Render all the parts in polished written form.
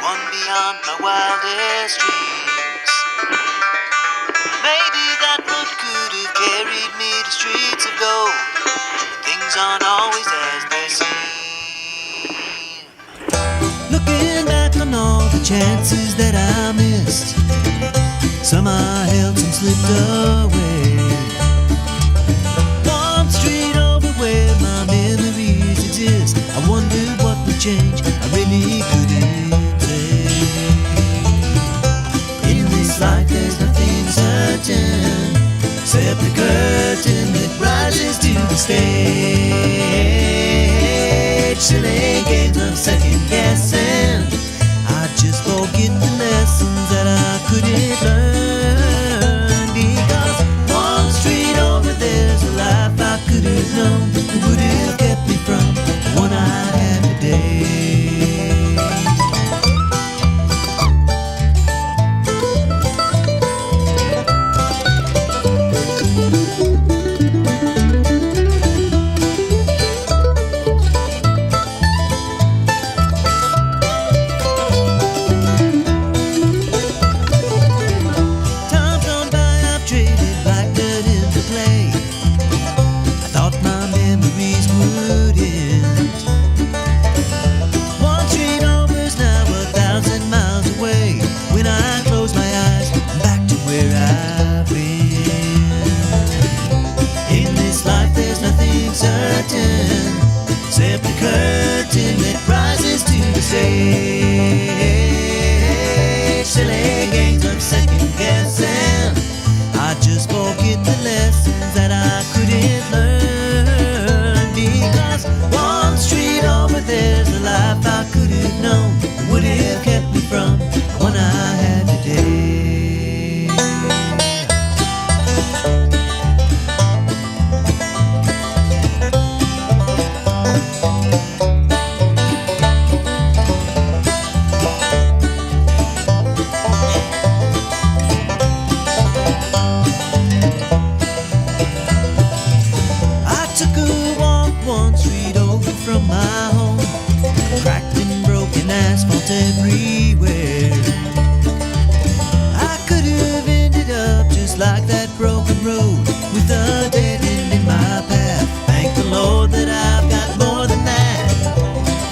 one beyond my wildest dreams. Maybe that road could have carried me to streets of gold, but things aren't always as they seem. Looking back on all the chances that I missed, some I held, some slipped away. One street over where my memories exist, I wondered what would change, I really couldn't say. In this life there's nothing certain, except the curtain that rises to the stage. Silly games of second guessing, I just forget the lessons that I couldn't learn. Because one street over there's a life I could have known that would have kept me from the one I had today. Except the curtain that rises to the stage. Silly games of second guessing, I just forget the lessons that I couldn't learn. Because one street over there's a life I could have known that would have kept me from the one I had today. Everywhere I could have ended up just like that broken road, with a dead end in my path. Thank the Lord that I've got more than that.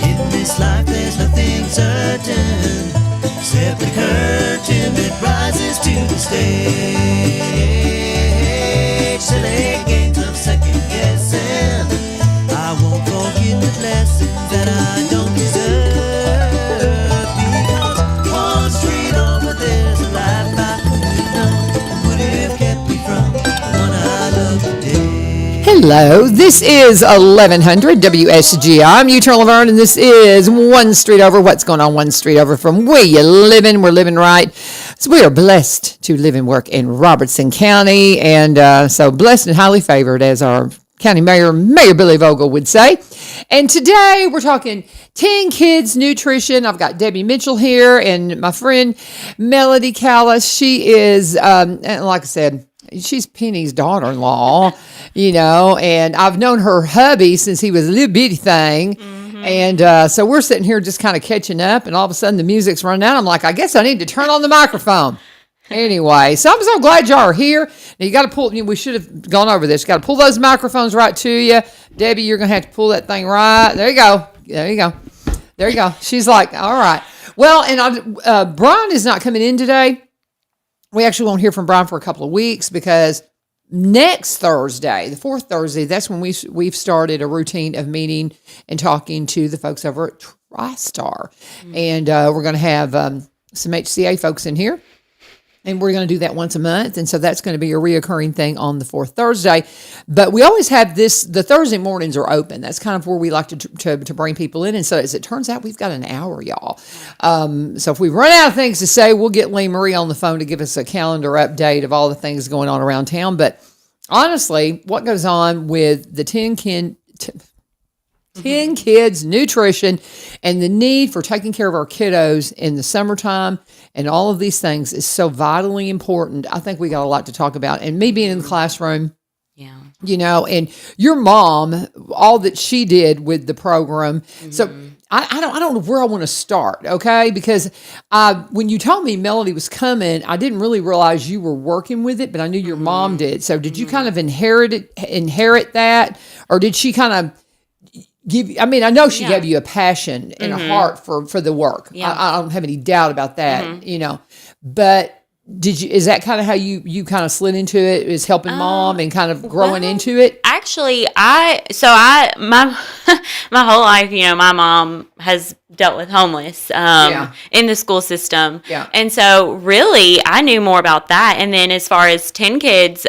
In this life there's nothing certain, except the curtain that rises to the stage. Silly games of second guessing, I won't forget the lessons that I don't deserve. Hello, this is 1100 WSG. I'm LaVern, and this is One Street Over. What's going on One Street Over from where you living? We're living right. So we are blessed to live and work in Robertson County, and so blessed and highly favored, as our county mayor, Mayor Billy Vogel, would say. And today we're talking 10 kids nutrition. I've got Debbie Mitchell here and my friend Melody Callis. She is, like I said, she's Penny's daughter-in-law, you know, and I've known her hubby since he was a little bitty thing. Mm-hmm. And so we're sitting here just kind of catching up, and all of a sudden the music's running out. I'm like, I guess I need to turn on the microphone. Anyway, so I'm so glad y'all are here. Now you got to pull, we should have gone over this. You got to pull those microphones right to you. Debbie, you're going to have to pull that thing right. There you go. There you go. There you go. She's like, all right. Well, and Brian is not coming in today. We actually won't hear from Brian for a couple of weeks because next Thursday, the fourth Thursday, that's when we've started a routine of meeting and talking to the folks over at TriStar. Mm-hmm. And we're going to have some HCA folks in here. And we're going to do that once a month. And so that's going to be a reoccurring thing on the fourth Thursday. But we always have this, the Thursday mornings are open. That's kind of where we like to bring people in. And so as it turns out, we've got an hour, y'all. So if we run out of things to say, we'll get Lee Marie on the phone to give us a calendar update of all the things going on around town. But honestly, what goes on with the 10 kids, nutrition, and the need for taking care of our kiddos in the summertime and all of these things is so vitally important. I think we got a lot to talk about. And me being in the classroom, yeah, you know, and your mom, all that she did with the program. Mm-hmm. So I don't know where I want to start, okay? Because when you told me Melody was coming, I didn't really realize you were working with it, but I knew your mom did. So did you kind of inherit that, or did she kind of give? I mean, I know she gave you a passion and a heart for the work. Yeah. I don't have any doubt about that, you know. But is that kind of how you kind of slid into it? Is helping mom and kind of growing into it? Actually, my whole life, you know, my mom has dealt with homeless in the school system. Yeah. And so really I knew more about that. And then as far as 10 kids,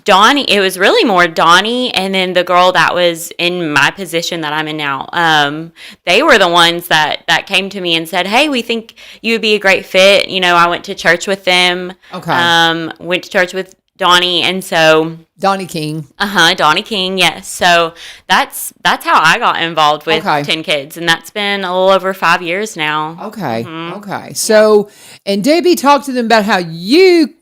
Donnie, it was really more Donnie and then the girl that was in my position that I'm in now. They were the ones that came to me and said, hey, we think you would be a great fit. You know, I went to church with them. Okay. Went to church with Donnie, and so Donnie King. Donnie King, yes. So that's how I got involved with 10 kids, and that's been a little over 5 years now. Okay. Okay. So, and Debbie, talk to them about how you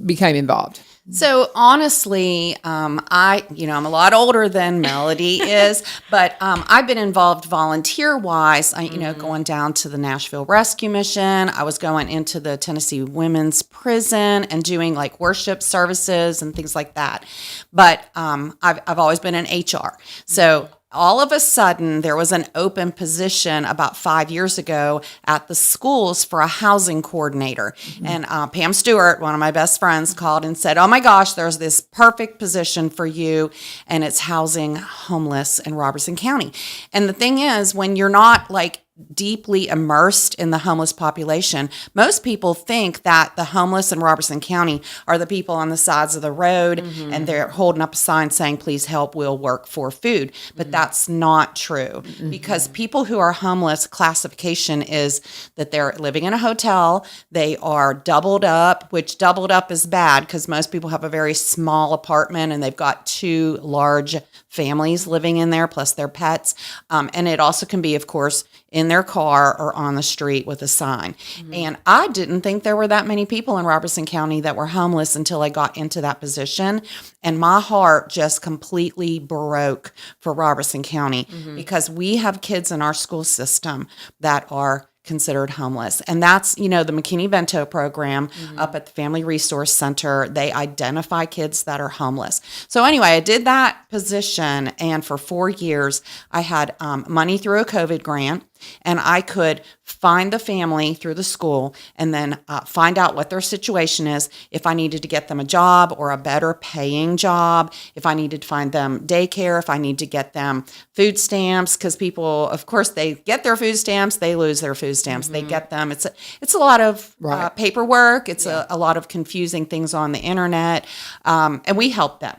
became involved. So honestly, I'm a lot older than Melody is, but I've been involved volunteer-wise, going down to the Nashville Rescue Mission. I was going into the Tennessee Women's Prison and doing like worship services and things like that. But I've always been in HR. So all of a sudden, there was an open position about 5 years ago at the schools for a housing coordinator. Mm-hmm. And Pam Stewart, one of my best friends, called and said, oh my gosh, there's this perfect position for you, and it's housing homeless in Robertson County. And the thing is, when you're not like deeply immersed in the homeless population, most people think that the homeless in Robertson County are the people on the sides of the road and they're holding up a sign saying, please help, we'll work for food. But that's not true because people who are homeless, classification is that they're living in a hotel, they are doubled up, which doubled up is bad because most people have a very small apartment and they've got 2 large families living in there plus their pets. And it also can be, of course, in their car or on the street with a sign. And I didn't think there were that many people in Robertson County that were homeless until I got into that position. And my heart just completely broke for Robertson County because we have kids in our school system that are considered homeless. And that's, the McKinney-Vento program up at the Family Resource Center. They identify kids that are homeless. So anyway, I did that position. And for 4 years, I had money through a COVID grant. And I could find the family through the school and then find out what their situation is, if I needed to get them a job or a better paying job, if I needed to find them daycare, if I need to get them food stamps, because people, of course, they get their food stamps, they lose their food stamps, they get them. It's a lot of paperwork. It's a lot of confusing things on the internet, and we help them.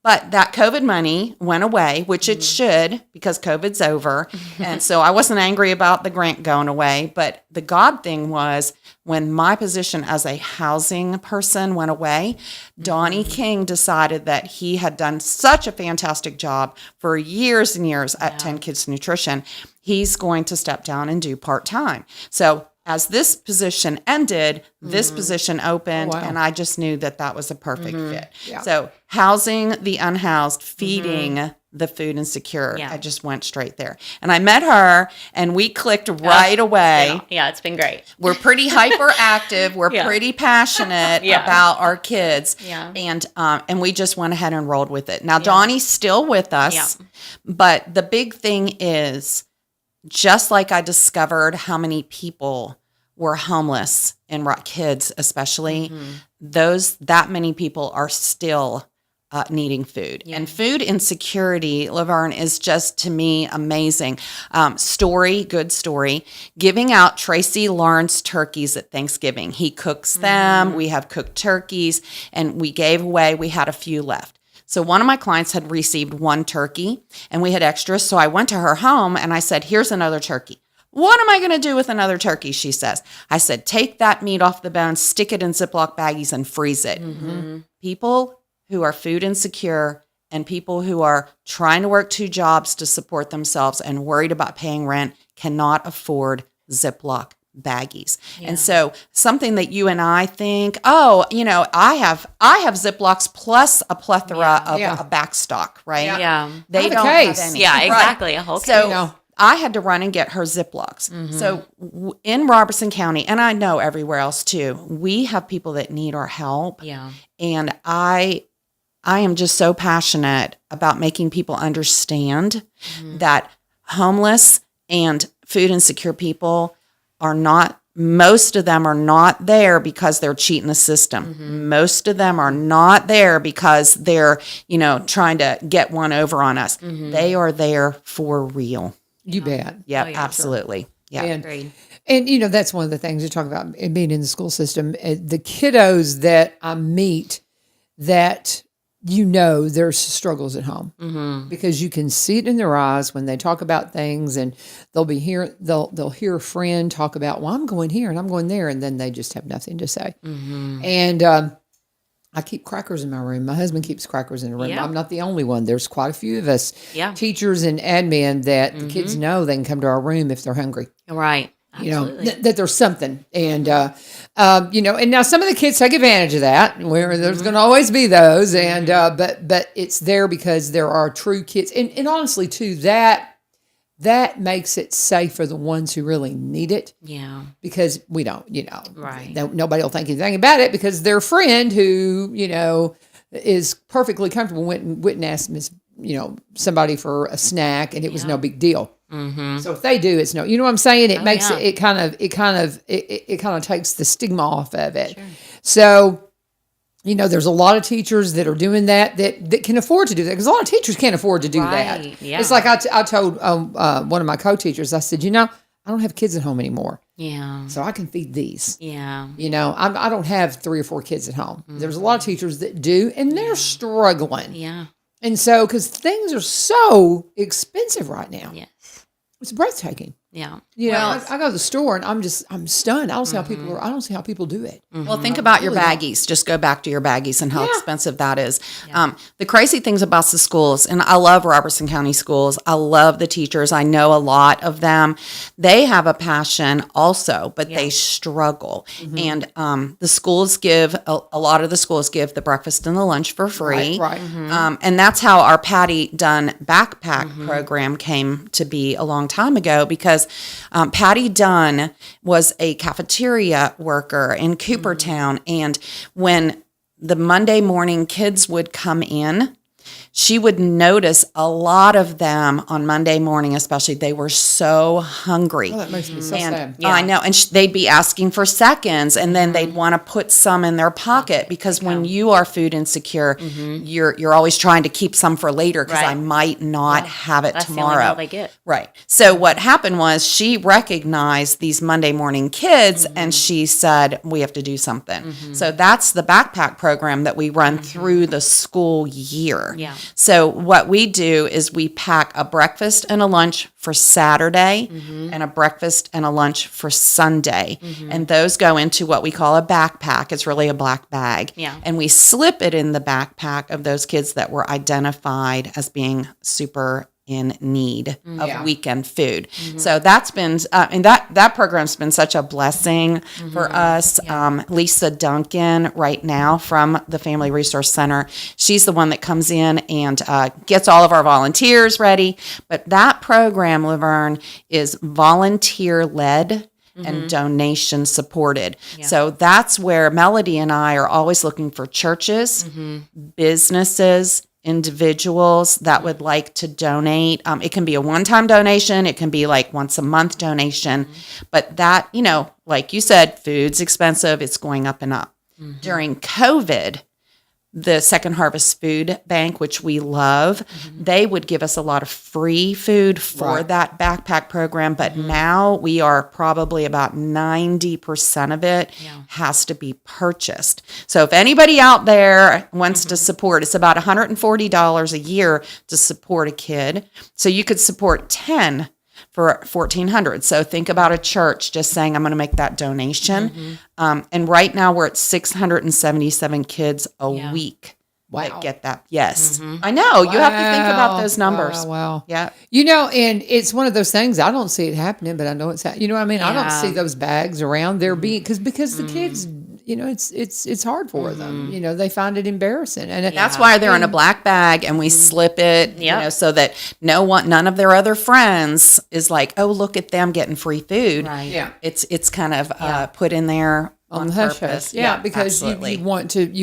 But that COVID money went away, which it should because COVID's over. And so I wasn't angry about the grant going away. But the God thing was when my position as a housing person went away, Donnie King decided that he had done such a fantastic job for years and years at 10 Kids Nutrition. He's going to step down and do part-time. So as this position ended, this position opened, and I just knew that was a perfect fit. Yeah. So housing the unhoused, feeding the food insecure, I just went straight there. And I met her, and we clicked right away. Yeah, it's been great. We're pretty hyperactive. We're pretty passionate about our kids. Yeah. And we just went ahead and rolled with it. Now, Donnie's still with us, but the big thing is, just like I discovered how many people were homeless and kids especially, that many people are still needing food. Yeah. And food insecurity, LaVern, is just, to me, amazing. Good story. Giving out Tracy Lawrence turkeys at Thanksgiving. He cooks them. We have cooked turkeys, and we gave away. We had a few left. So one of my clients had received 1 turkey and we had extras. So I went to her home and I said, here's another turkey. What am I going to do with another turkey? She says. I said, take that meat off the bone, stick it in Ziploc baggies and freeze it. People who are food insecure and people who are trying to work 2 jobs to support themselves and worried about paying rent cannot afford Ziploc baggies. Yeah. And so something that you and I think, I have Ziplocs plus a plethora of a backstock, right? Yeah. They don't have any. Yeah, exactly. A whole case. So I had to run and get her Ziplocs. So in Robertson County, and I know everywhere else too, we have people that need our help. Yeah. And I am just so passionate about making people understand that homeless and food insecure people are not, most of them are not there because they're cheating the system. Most of them are not there because they're, trying to get one over on us. They are there for real. You bet. Yeah, absolutely. Yeah. And, and that's one of the things you talk about being in the school system. The kiddos that I meet that there's struggles at home because you can see it in their eyes when they talk about things, and they'll hear a friend talk about, well, I'm going here and I'm going there, and then they just have nothing to say. And I keep crackers in my room. My husband keeps crackers in the room. Yeah. I'm not the only one. There's quite a few of us, Yeah. teachers and admin, that the kids know they can come to our room if they're hungry. Right. Absolutely. That there's something. And, and now some of the kids take advantage of that, where there's going to always be those. And, but it's there because there are true kids. And honestly, too, that makes it safe for the ones who really need it. Yeah. Because we don't, Right. Nobody will think anything about it because their friend who, is perfectly comfortable went and asked somebody for a snack, and it was no big deal. So if they do, it's no, you know what I'm saying? It makes it kind of takes the stigma off of it. Sure. So, there's a lot of teachers that are doing that can afford to do that, because a lot of teachers can't afford to do that. Yeah. It's like I told one of my co-teachers, I said, I don't have kids at home anymore. Yeah. So I can feed these. Yeah. I don't have 3 or 4 kids at home. There's a lot of teachers that do, and they're struggling. Yeah. And so, because things are so expensive right now, Yes. it's breathtaking. Yeah. I go to the store and I'm stunned. I don't see how people do it. Well, think about your baggies. Just go back to your baggies and how expensive that is. The crazy things about the schools, and I love Robertson County schools. I love the teachers. I know a lot of them. They have a passion also, but they struggle. And the schools a lot of the schools give the breakfast and the lunch for free. Right. And that's how our Patty Dunn backpack program came to be a long time ago, because Patty Dunn was a cafeteria worker in Coopertown. And when the Monday morning kids would come in, she would notice a lot of them on Monday morning, especially, they were so hungry. Oh, that makes me so And sad. I know. And they'd be asking for seconds, and then they'd want to put some in their pocket, because when you are food insecure, you're always trying to keep some for later, because I might not have it That's the tomorrow. only meal they get. Right. So what happened was, she recognized these Monday morning kids, and she said, we have to do something. So that's the backpack program that we run through the school year. Yeah. So what we do is we pack a breakfast and a lunch for Saturday and a breakfast and a lunch for Sunday. And those go into what we call a backpack. It's really a black bag. Yeah. And we slip it in the backpack of those kids that were identified as being super in need of weekend food. So that's been, and that program's been such a blessing for us. Lisa Duncan right now from the Family Resource Center, she's the one that comes in and gets all of our volunteers ready. But that program, LaVern, is volunteer led and donation supported. So that's where Melody and I are always looking for churches, businesses, individuals that would like to donate. It can be a one-time donation. It can be like once a month donation. But that, like you said, food's expensive. It's going up and up. During COVID, the Second Harvest Food Bank, which we love, they would give us a lot of free food for that backpack program. But now we are probably about 90% of it has to be purchased. So if anybody out there wants to support, it's about $140 a year to support a kid. So you could support 10 for $1,400. So think about a church just saying, I'm going to make that donation. And right now we're at 677 kids a week that get that. Yes. I know. You have to think about those numbers. Wow. Yeah. And it's one of those things, I don't see it happening, but I know it's happening. You know what I mean? I don't see those bags around there because the kids, it's hard for them. They find it embarrassing, and That's why they're in a black bag, and we slip it, so that none of their other friends is like, oh, look at them getting free food. Right. Yeah. It's kind of put in there on the hush purpose. hush. Yeah, because you absolutely.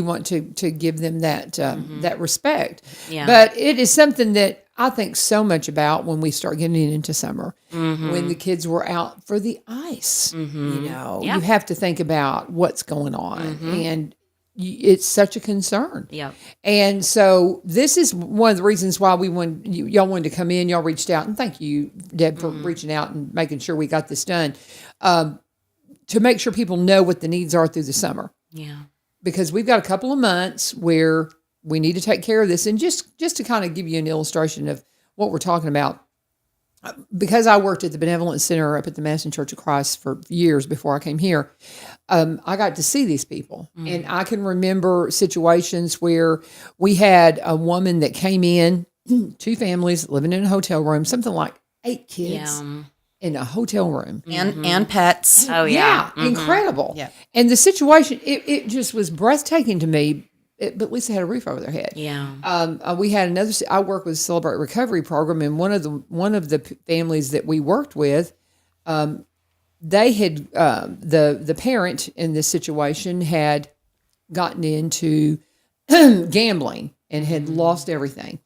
want to give them that that respect. Yeah. But it is something that I think so much about when we start getting into summer, when the kids were out for the ice. You have to think about what's going on, and it's such a concern. Yep. And so this is one of the reasons why y'all wanted to come in. Y'all reached out, and thank you, Deb, for reaching out and making sure we got this done. To make sure people know what the needs are through the summer. Yeah. Because we've got a couple of months where we need to take care of this. And just to kind of give you an illustration of what we're talking about, because I worked at the Benevolent Center up at the Madison Church of Christ for years before I came here, I got to see these people. And I can remember situations where we had a woman that came in, 2 families living in a hotel room, something like 8 kids. Yeah. In a hotel room. And pets. Oh, yeah. Incredible. Yeah. And the situation, it just was breathtaking to me, but at least they had a roof over their head. Yeah. We had I work with the Celebrate Recovery program, and one of the families that we worked with, they had, the parent in this situation had gotten into gambling and had lost everything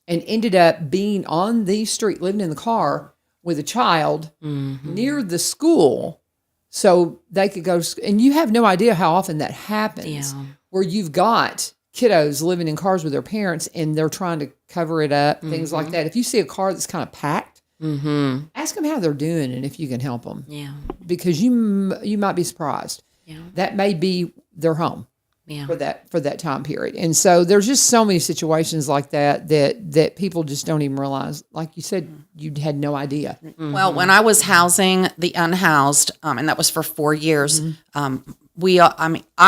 and ended up being on the street, living in the car with a child near the school so they could go. And you have no idea how often that happens, where you've got kiddos living in cars with their parents and they're trying to cover it up, things like that. If you see a car that's kind of packed, ask them how they're doing and if you can help them. Yeah. Because you might be surprised. Yeah. That may be their home. Yeah. For that time period. And so there's just so many situations like that people just don't even realize. Like you said, you had no idea. Well, when I was housing the unhoused, and that was for 4 years, I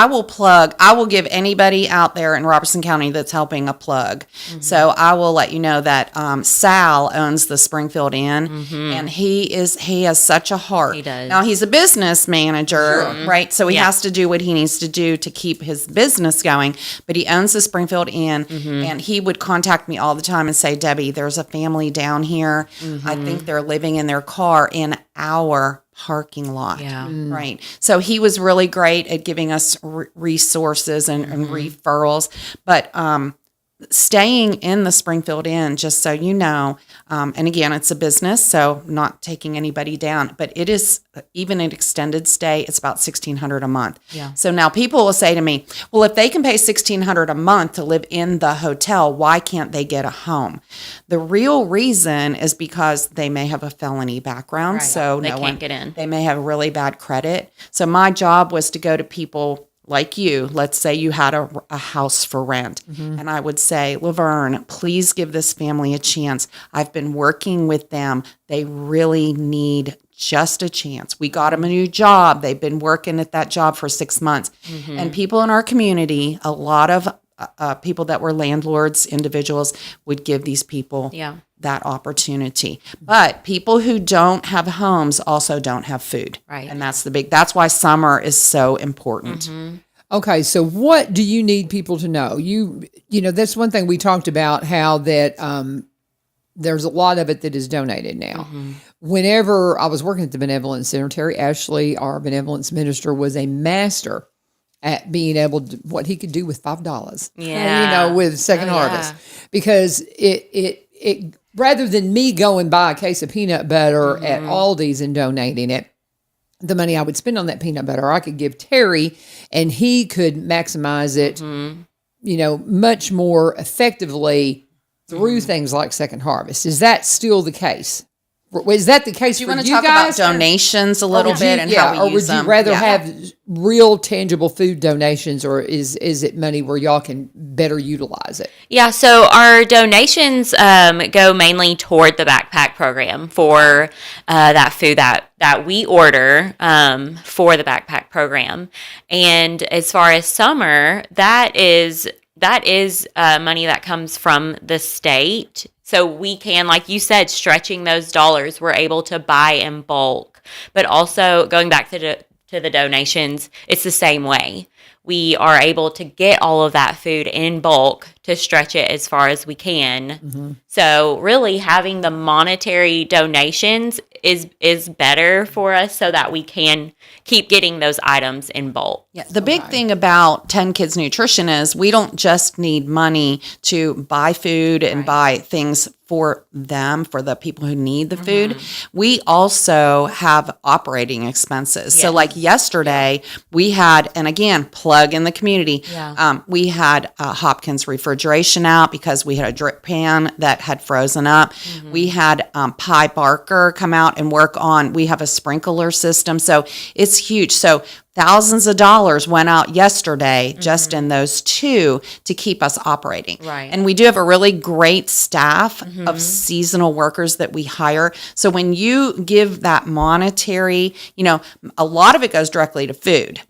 will give anybody out there in Robertson County that's helping a plug. So I will let you know that Sal owns the Springfield Inn, and he has such a heart. He does. Now he's a business manager, right? So he has to do what he needs to do to keep his business going. But he owns the Springfield Inn, and he would contact me all the time and say, "Debbie, there's a family down here. I think they're living in their car in our parking lot." Yeah. Right. So he was really great at giving us resources and referrals. But staying in the Springfield Inn, just so you know, and again, it's a business, so not taking anybody down, but it is, even an extended stay, it's about $1,600 a month. Yeah. So now people will say to me, well, if they can pay $1,600 a month to live in the hotel, why can't they get a home? The real reason is because they may have a felony background. Right. So They can't get in. They may have really bad credit. So my job was to go to people like you. Let's say you had a house for rent. And I would say, LaVern, please give this family a chance. I've been working with them. They really need just a chance. We got them a new job. They've been working at that job for 6 months. And people in our community, a lot of people that were landlords, individuals, would give these people that opportunity. But people who don't have homes also don't have food. Right. And that's why summer is so important. Okay, so what do you need people to know? You know, that's one thing we talked about, how that there's a lot of it that is donated now. Whenever I was working at the Benevolent Center, Terry Ashley, our benevolence minister, was a master at being able to, what he could do with $5. With Second Harvest. Because it rather than me going buy a case of peanut butter at Aldi's and donating it, the money I would spend on that peanut butter, I could give Terry, and he could maximize it, much more effectively through things like Second Harvest. Is that still the case? Is that the case Do you for want to you talk guys? about donations a little bit and how we or use them? would you rather have real tangible food donations, or is it money where y'all can better utilize it? Yeah, so our donations go mainly toward the backpack program for that food that we order for the backpack program. And as far as summer, that is money that comes from the state. So we can, like you said, stretching those dollars, we're able to buy in bulk. But also going back to to the donations, it's the same way. We are able to get all of that food in bulk to stretch it as far as we can. So really having the monetary donations is better for us so that we can keep getting those items in bulk. Yeah, the big thing about 10 Kids Nutrition is we don't just need money to buy food and buy things for them, for the people who need the food. We also have operating expenses. So like yesterday, we had, and again, plug in the community, we had Hopkins refrigeration out because we had a drip pan that had frozen up. We had Pi Barker come out and work on, we have a sprinkler system. So it's huge. So thousands of dollars went out yesterday just in those two to keep us operating. Right. And we do have a really great staff of seasonal workers that we hire. So when you give that monetary, a lot of it goes directly to food,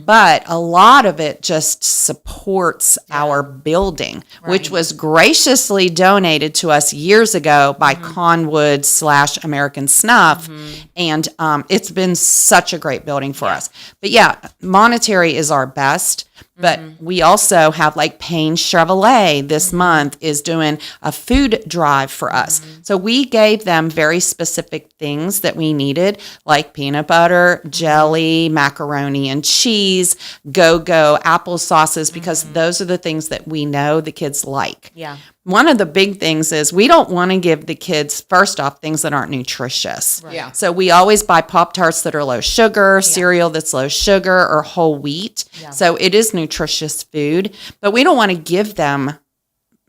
but a lot of it just supports our building, which was graciously donated to us years ago by Conwood / American Snuff. And it's been such a great building for us. But yeah, monetary is our best, but we also have like Payne Chevrolet this month is doing a food drive for us. So we gave them very specific things that we needed, like peanut butter, jelly, macaroni and cheese, go-go apple sauces, because those are the things that we know the kids like. Yeah. One of the big things is we don't want to give the kids, first off, things that aren't nutritious. Yeah. So we always buy Pop-Tarts that are low sugar, cereal that's low sugar, or whole wheat. So it is nutritious food, but we don't want to give them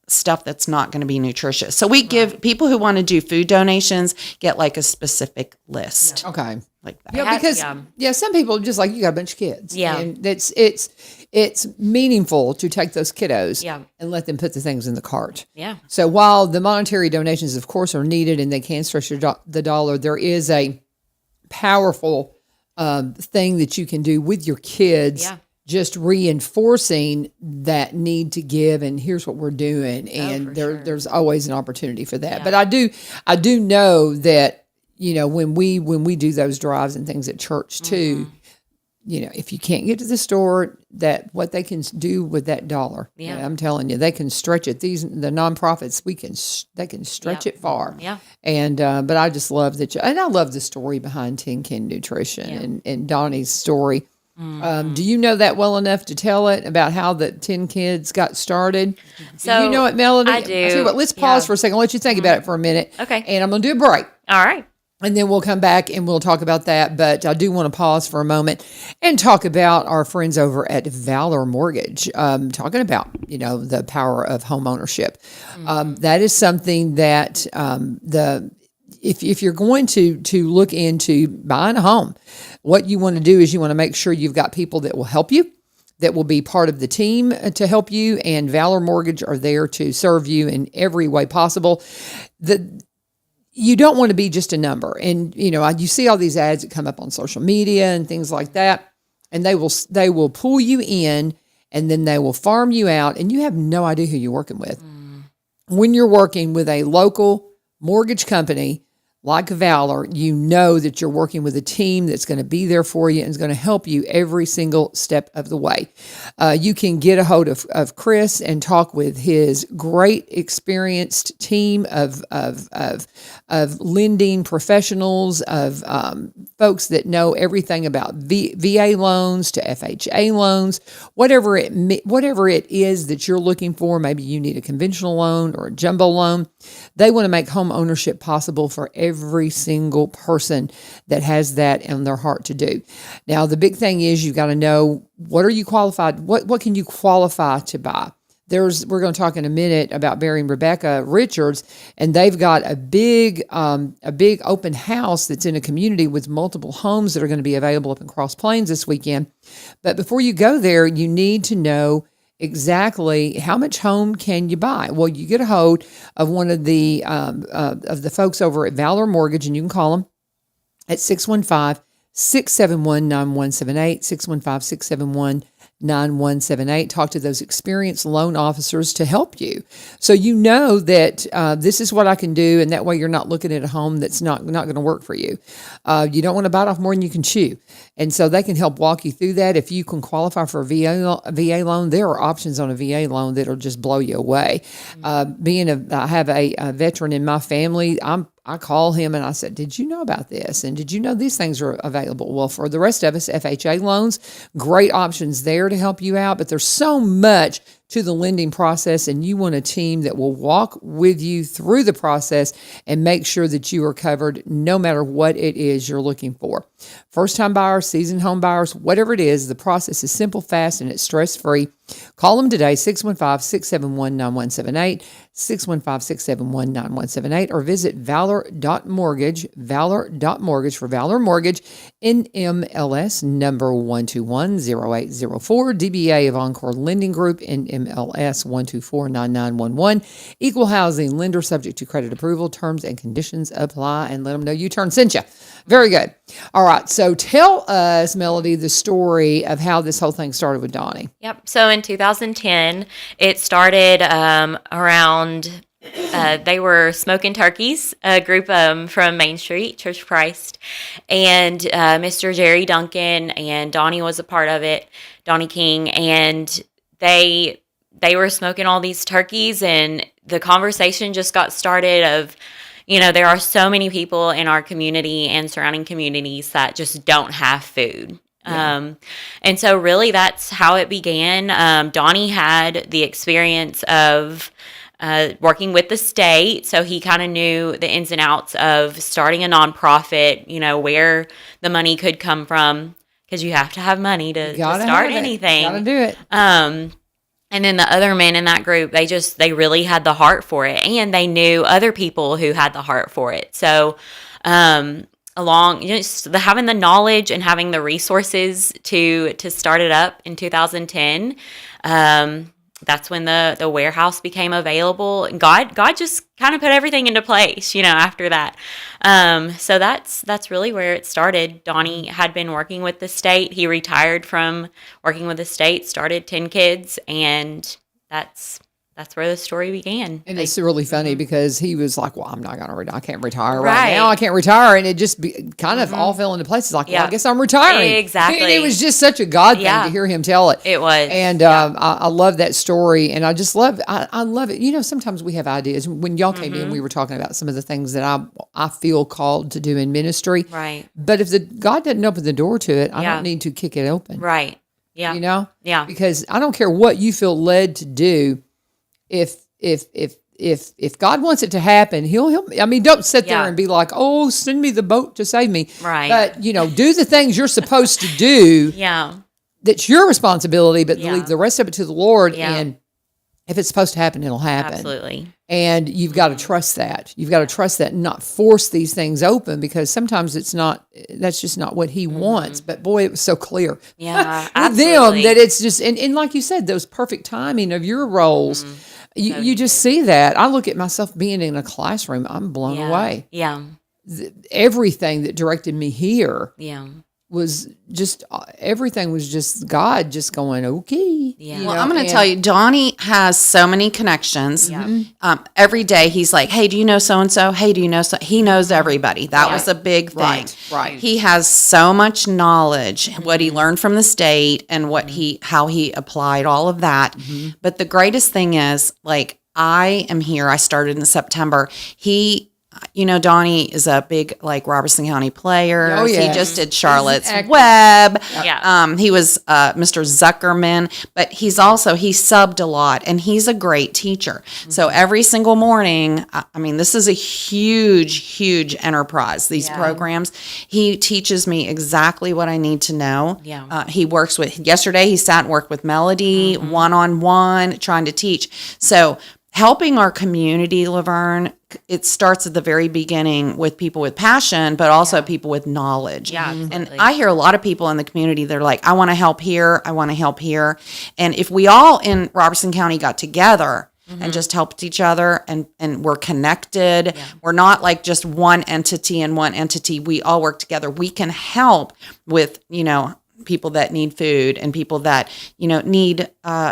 stuff that's not going to be nutritious. So we give people who want to do food donations, get like a specific list. Okay. Like that. Yeah, because some people just like you got a bunch of kids. Yeah. And it's meaningful to take those kiddos Yeah. and let them put the things in the cart. Yeah. So while the monetary donations, of course, are needed and they can stretch the dollar, there is a powerful thing that you can do with your kids. Yeah. Just reinforcing that need to give, and here's what we're doing, and there's always an opportunity for that. But I do know that when we do those drives and things at church too, if you can't get to the store, that what they can do with that dollar, I'm telling you, they can stretch it. The nonprofits, they can stretch it far. Yeah. And but I just love that, and I love the story behind Tin Can Nutrition and Donnie's story. Do you know that well enough to tell it about how the 10 Kids got started? So, do you know it, Melody? I do. I'll tell you what, let's pause for a second. I'll let you think about it for a minute. Okay. And I'm going to do a break. All right. And then we'll come back and we'll talk about that. But I do want to pause for a moment and talk about our friends over at Valor Mortgage, talking about, the power of home ownership. That is something that if you're going to look into buying a home, what you want to do is you want to make sure you've got people that will help you, that will be part of the team to help you, and Valor Mortgage are there to serve you in every way possible. You don't want to be just a number. And, you see all these ads that come up on social media and things like that, and they will pull you in, and then they will farm you out, and you have no idea who you're working with. When you're working with a local mortgage company like Valor, you know that you're working with a team that's going to be there for you and is going to help you every single step of the way. You can get a hold of Chris and talk with his great experienced team of lending professionals, of folks that know everything about VA loans to FHA loans, whatever it is that you're looking for. Maybe you need a conventional loan or a jumbo loan. They want to make home ownership possible for every single person that has that in their heart to do. Now, the big thing is you've got to know, what are you qualified? What can you qualify to buy? We're going to talk in a minute about Barry and Rebecca Richards, and they've got a big open house that's in a community with multiple homes that are going to be available up in Cross Plains this weekend. But before you go there, you need to know exactly how much home can you buy. Well, you get a hold of one of the folks over at Valor Mortgage, and you can call them at 615-671-9178, 9178. Talk to those experienced loan officers to help you. So you know that this is what I can do, and that way you're not looking at a home that's not going to work for you. You don't want to bite off more than you can chew. And so they can help walk you through that. If you can qualify for a VA loan, there are options on a VA loan that'll just blow you away. I have a veteran in my family. I call him and I said, did you know about this? And did you know these things are available? Well, for the rest of us, FHA loans, great options there to help you out. But there's so much to the lending process, and you want a team that will walk with you through the process and make sure that you are covered no matter what it is you're looking for. First-time buyers, seasoned home buyers, whatever it is, the process is simple, fast, and it's stress-free. Call them today, 615-671-9178, 615-671-9178, or visit valor.mortgage, valor.mortgage for Valor Mortgage, NMLS number 1210804, DBA of Encore Lending Group, NMLS 1249911, equal housing lender subject to credit approval, terms and conditions apply, and let them know U-Turn sent you. Very good. All right. So tell us, Melody, the story of how this whole thing started with Donnie. Yep. So in 2010, it started around, they were smoking turkeys, a group from Main Street, Church of Christ, and Mr. Jerry Duncan and Donnie was a part of it, Donnie King, and they were smoking all these turkeys, and the conversation just got started of, there are so many people in our community and surrounding communities that just don't have food. Yeah. And so really that's how it began. Donnie had the experience of working with the state, so he kind of knew the ins and outs of starting a nonprofit, where the money could come from, because you have to have money to start anything. Gotta do it. And then the other men in that group, they really had the heart for it, and they knew other people who had the heart for it. So, having the knowledge and having the resources to start it up in 2010, that's when the warehouse became available. And God just kind of put everything into place, after that. So that's really where it started. Donnie had been working with the state. He retired from working with the state, started 10 kids, and that's where the story began. And it's really funny because he was like, well, I'm not going to retire. I can't retire right now. I can't retire. And it just kind of all fell into place. It's like, well, I guess I'm retiring. Exactly. And it was just such a God thing to hear him tell it. It was. And I love that story. And I just love I love it. Sometimes we have ideas. When y'all came in, we were talking about some of the things that I feel called to do in ministry. Right. But if God doesn't open the door to it, I don't need to kick it open. Right. Yeah. Yeah. Because I don't care what you feel led to do. If God wants it to happen, he'll don't sit there and be like, oh, send me the boat to save me. Right. But, do the things you're supposed to do. Yeah. That's your responsibility, but leave the rest of it to the Lord. Yeah. And if it's supposed to happen, it'll happen. Absolutely. And you've got to trust that. You've got to trust that and not force these things open, because sometimes that's just not what he wants. But boy, it was so clear. Yeah. With them that it's just, and like you said, those perfect timing of your roles. You just see that. I look at myself being in a classroom. I'm blown away. Yeah. Everything that directed me here was just, everything was just God just going, okay. Yeah. Well, I'm going to tell you, Donnie has so many connections. Yeah. Every day he's like, hey, do you know so-and-so? Hey, do you know so? He knows everybody. That was a big thing. Right. He has so much knowledge, what he learned from the state and how he applied all of that. But the greatest thing is, like, I am here. I started in September. Donnie is a big, Robertson County player. Oh, yeah. He just did Charlotte's Web. Yeah. He was Mr. Zuckerman, but he subbed a lot, and he's a great teacher. So every single morning, this is a huge, huge enterprise, these programs. He teaches me exactly what I need to know. Yeah. He works yesterday he sat and worked with Melody, one-on-one, trying to teach. So helping our community, LaVern, it starts at the very beginning with people with passion, but also people with knowledge. Yeah, absolutely. And I hear a lot of people in the community, they're like, I want to help here. I want to help here. And if we all in Robertson County got together and just helped each other and we're connected, we're not like just one entity and one entity. We all work together. We can help with, people that need food and people that, need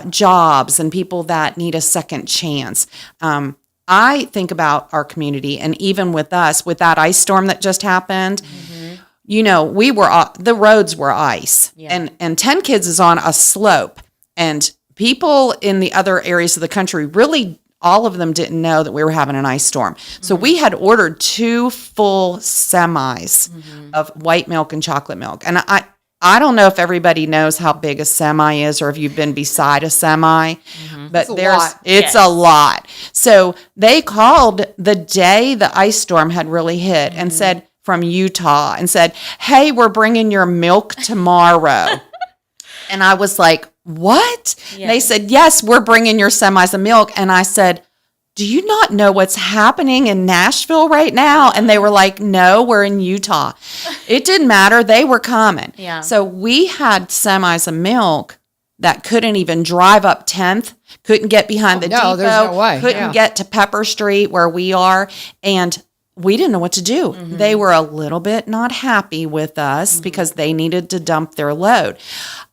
jobs and people that need a second chance. I think about our community, and even with us, with that ice storm that just happened, the roads were ice, and 10 Kids is on a slope, and people in the other areas of the country, really all of them didn't know that we were having an ice storm. So we had ordered 2 full semis of white milk and chocolate milk. And I don't know if everybody knows how big a semi is, or if you've been beside a semi, but it's a lot. So they called the day the ice storm had really hit and said, from Utah, and said, hey, we're bringing your milk tomorrow. And I was like, what? Yeah. They said, yes, we're bringing your semis of milk. And I said, do you not know what's happening in Nashville right now? And they were like, no, we're in Utah. It didn't matter. They were coming. Yeah. So we had semis of milk that couldn't even drive up 10th, couldn't get behind the depot, there's no way. Couldn't get to Pepper Street where we are. And we didn't know what to do. They were a little bit not happy with us because they needed to dump their load.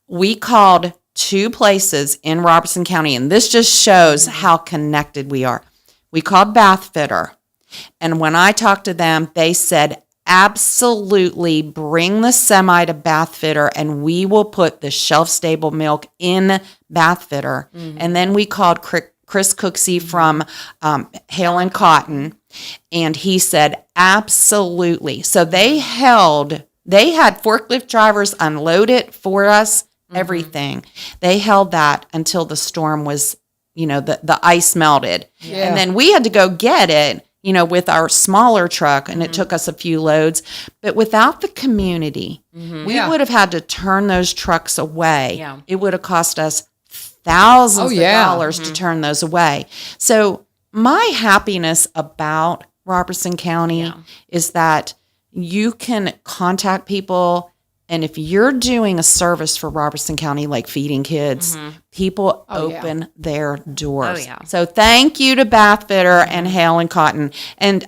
We called 2 places in Robertson County, and this just shows how connected we are. We called Bath Fitter, and when I talked to them, they said, absolutely bring the semi to Bath Fitter, and we will put the shelf-stable milk in Bath Fitter. And then we called Chris Cooksey from Hale and Cotton, and he said, absolutely. So they had forklift drivers unload it for us, everything. They held that until the storm was, the ice melted. Yeah. And then we had to go get it, with our smaller truck, and it took us a few loads. But without the community, we would have had to turn those trucks away. Yeah. It would have cost us thousands of dollars to turn those away. So my happiness about Robertson County is that you can contact people, and if you're doing a service for Robertson County, like feeding kids, people open their doors. Oh, yeah. So thank you to Bath Fitter and Hale and Cotton. And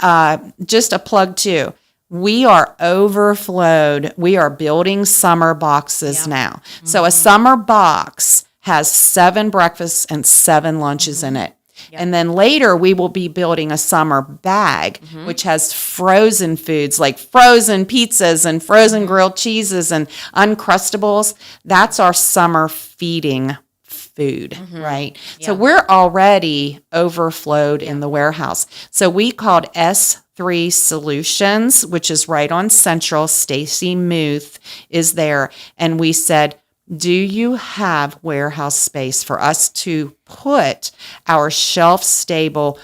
just a plug too. We are overflowed. We are building summer boxes now. So a summer box has 7 breakfasts and 7 lunches in it. Yep. And then later we will be building a summer bag, which has frozen foods like frozen pizzas and frozen grilled cheeses and Uncrustables. That's our summer feeding food, right? Yeah. So we're already overflowed in the warehouse. So we called S3 Solutions, which is right on Central. Stacy Muth is there. And we said, do you have warehouse space for us to put our shelf-stable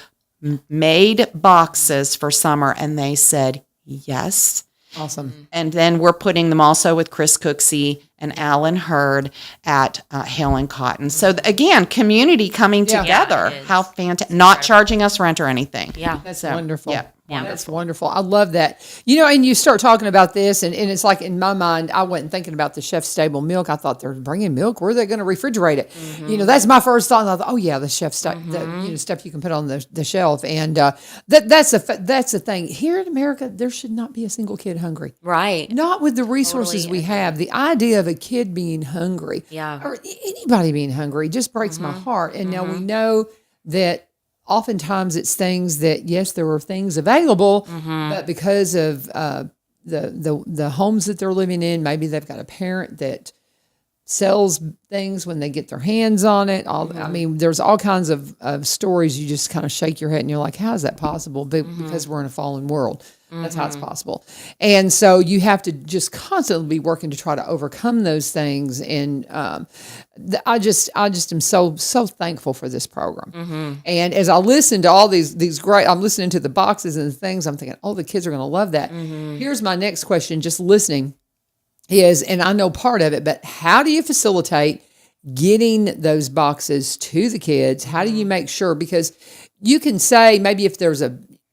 made boxes for summer? And they said, yes. Awesome. And then we're putting them also with Chris Cooksey and Alan Hurd at Hale and Cotton. So again, community coming together. How fantastic. Not charging us rent or anything. Yeah. That's wonderful. Yeah. Yeah, that's wonderful. I love that. And you start talking about this, and it's like in my mind, I wasn't thinking about the chef stable milk. I thought they're bringing milk. Where are they going to refrigerate it? That's my first thought. And I thought, the chef stable, stuff you can put on the shelf. And that's the thing. Here in America, there should not be a single kid hungry. Right. Not with the resources we have. The idea of a kid being hungry, or anybody being hungry, just breaks my heart. And now we know that oftentimes it's things that, yes, there are things available, but because of the homes that they're living in, maybe they've got a parent that sells things when they get their hands on it. I mean, there's all kinds of stories. You just kind of shake your head and you're like, how is that possible? Because we're in a fallen world. That's how it's possible. And so you have to just constantly be working to try to overcome those things. And I just am so thankful for this program. And as I listen to all these great, I'm listening to the boxes and the things, I'm thinking, the kids are going to love that. Here's my next question, just listening is, and I know part of it, but how do you facilitate getting those boxes to the kids? How do you make sure? Because you can say, maybe if there's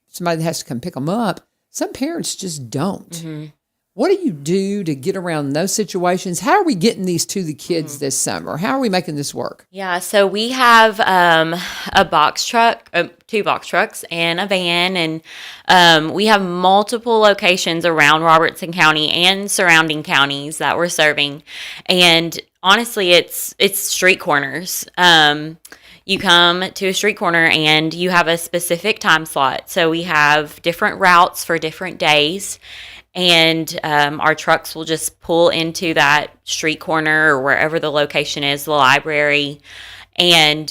somebody that has to come pick them up, some parents just don't. What do you do to get around those situations? How are we getting these to the kids this summer? How are we making this work? Yeah, so we have a box truck, 2 box trucks, and a van, and we have multiple locations around Robertson County and surrounding counties that we're serving. And honestly, it's street corners. You come to a street corner and you have a specific time slot. So we have different routes for different days. And our trucks will just pull into that street corner or wherever the location is, the library. And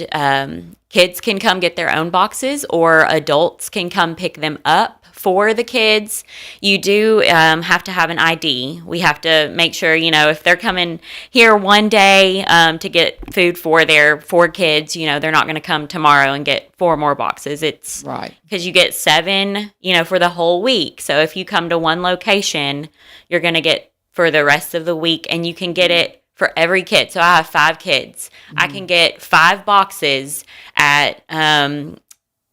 kids can come get their own boxes, or adults can come pick them up for the kids. You do have to have an ID. We have to make sure, if they're coming here one day to get food for their 4 kids, they're not going to come tomorrow and get 4 more boxes. It's right because you get 7, for the whole week. So if you come to one location, you're going to get for the rest of the week, and you can get it for every kid. So I have 5 kids. I can get 5 boxes at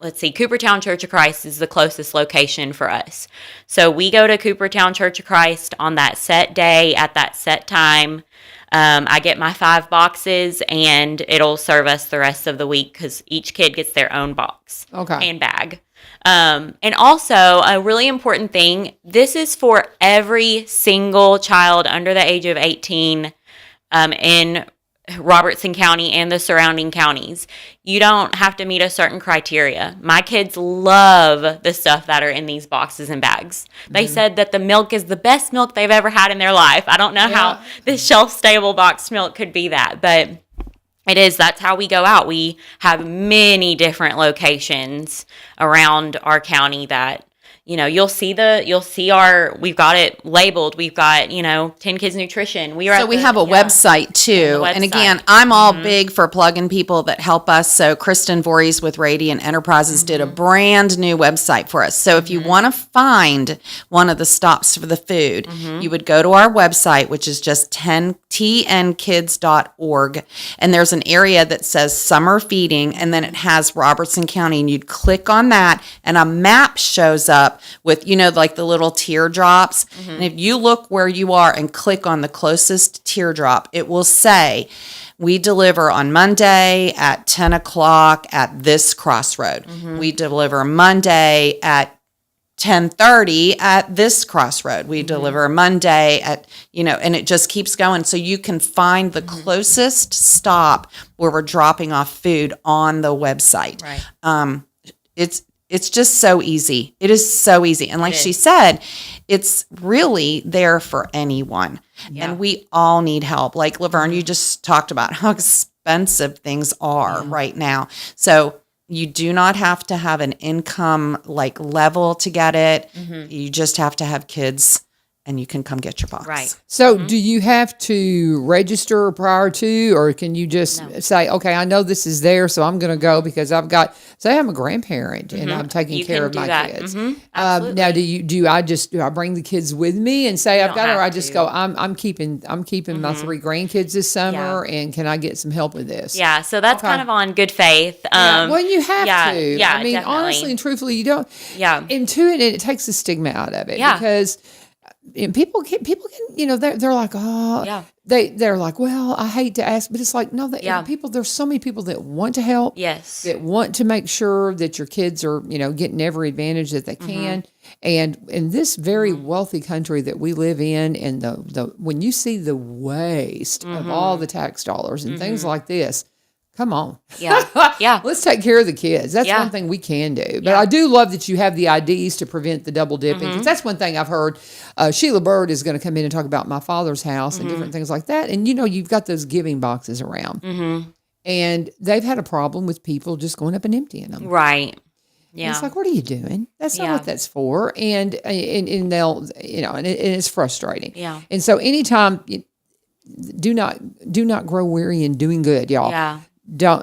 Coopertown Church of Christ is the closest location for us. So we go to Coopertown Church of Christ on that set day at that set time. I get my 5 boxes, and it'll serve us the rest of the week because each kid gets their own box and bag. And also, a really important thing, this is for every single child under the age of 18 in Robertson County and the surrounding counties. You don't have to meet a certain criteria. My kids love the stuff that are in these boxes and bags. They said that the milk is the best milk they've ever had in their life. I don't know how this shelf-stable boxed milk could be that, but it is. That's how we go out. We have many different locations around our county that you'll see we've got it labeled. We've got, 10 Kids Nutrition. We have a website too. And again, I'm all big for plugging people that help us. So Kristen Voorhees with Radiant Enterprises did a brand new website for us. So if you want to find one of the stops for the food, you would go to our website, which is just tnkids.org. And there's an area that says summer feeding, and then it has Robertson County, and you'd click on that and a map shows up with, like the little teardrops. And if you look where you are and click on the closest teardrop, it will say, we deliver on Monday at 10 o'clock at this crossroad. We deliver Monday at 10:30 at this crossroad. We deliver Monday at, and it just keeps going. So you can find the closest stop where we're dropping off food on the website. Right. It's just so easy. It is so easy. And like she said, it's really there for anyone. Yeah. And we all need help. Like LaVern, you just talked about how expensive things are right now. So you do not have to have an income level to get it. You just have to have kids, and you can come get your box. Right. So do you have to register prior to, or can you just say, okay, I know this is there, so I'm going to go because say I'm a grandparent and I'm taking care of my kids. Now, do I bring the kids with me and say I've got it, or I just go, I'm keeping my 3 grandkids this summer, and can I get some help with this? Yeah. So that's kind of on good faith. Well, you have to. Yeah, I mean, definitely. honestly and truthfully, you don't. Yeah. It takes the stigma out of it because people can, they're like, they're like, well, I hate to ask, but it's like, no, there's so many people that want to help. Yes. That want to make sure that your kids are, getting every advantage that they can. And in this very wealthy country that we live in, and the when you see the waste of all the tax dollars and things like this, come on. Yeah. Yeah. Let's take care of the kids. That's one thing we can do. But I do love that you have the IDs to prevent the double dipping. Because that's one thing I've heard. Sheila Bird is going to come in and talk about my father's house and different things like that. And, you've got those giving boxes around. And they've had a problem with people just going up and emptying them. Right. Yeah. And it's like, what are you doing? That's not what that's for. And they'll, and it's frustrating. Yeah. And so anytime, do not grow weary in doing good, y'all. Yeah.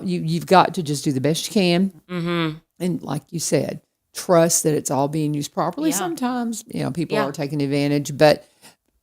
You've got to just do the best you can. And like you said, trust that it's all being used properly. Sometimes, people are taking advantage, but